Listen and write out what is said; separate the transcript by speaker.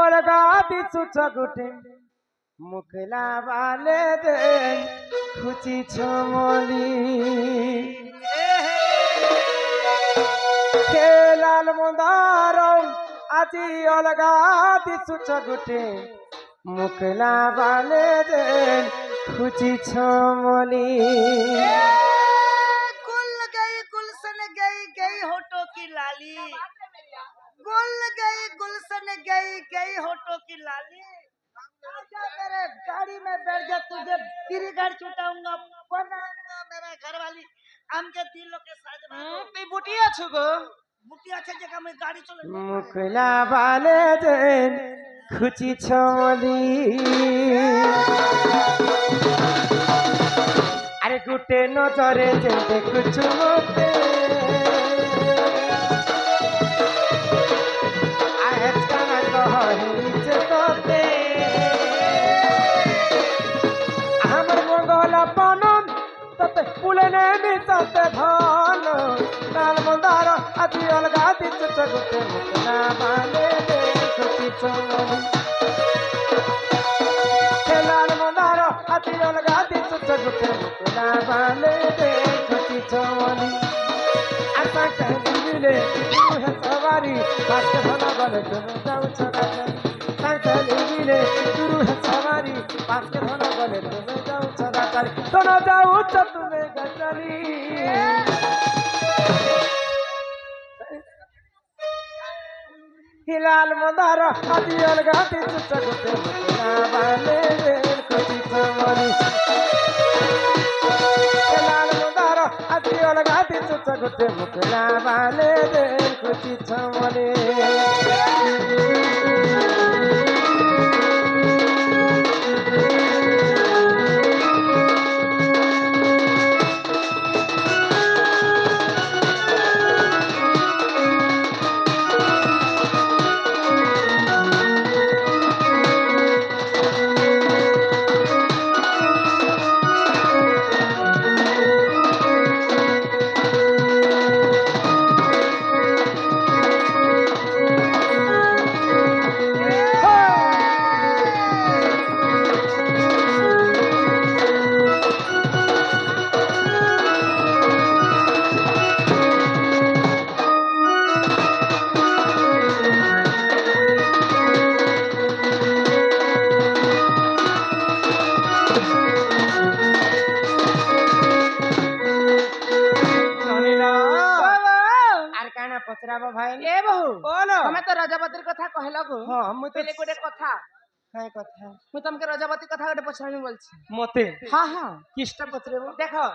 Speaker 1: अलगा दिसु चगुटे मुखला वाले दे खुची छमली खेलाल मंदारम আজি अलगा दिसु चगुटे मुखला वाले दे खुची छमली
Speaker 2: गुल गुलशन गई गई होठों की लाली गुलशन गई होठों की लाली आजा मेरे गाड़ी में बैठ जा तुझे तेरी गाड़ी छुटाऊंगा बनाऊंगा मेरा घर वाली हमके दिलों के साथ
Speaker 3: তুই বুটিয়া छु गो
Speaker 2: बुटिया अच्छे जगह में गाड़ी चले
Speaker 1: मुखला वाले दे खुची छमली अरे गुटे नजरे जे देखुछु मते आज काना कहरी जे तोते हमर मंगल पनम तते पुलने मिसते धन काल मंदार আজি अलगा दिस चगुटे मुखला वाले दे खुची छमली खेलाल मंदार আজি अलगा दिस चगुटे मुखला वाले दे खुची छमली आशा कहली मिले तू है सवारी पास धन गले तुम जाऊ छड़ा कहली मिले तू है सवारी पास धन गले तुम जाऊ छड़ा दोनों जाऊ तो तुम्हें गचली हिलाल मंदार আজি अलगा दिस चगुटे मुखला वाले दे खुची छमली हिलाल मंदार আজি अलगा दिस चगुटे मुखला वाले दे खुची छमली पचराबो भाई
Speaker 3: ए बहु
Speaker 1: बोलो
Speaker 3: তুমি তো রজাবতীর কথা কহিলা গো
Speaker 1: हां मुई तो
Speaker 3: পেলে গোটে কথা
Speaker 1: काय কথা
Speaker 3: ମୁଁ ତମকে ରଜାବତୀ କଥା ଗୋଟେ ପଚାରିବି বলছি
Speaker 1: मते
Speaker 3: ହଁ ହଁ
Speaker 1: किसटा पचरेबो
Speaker 3: দেখো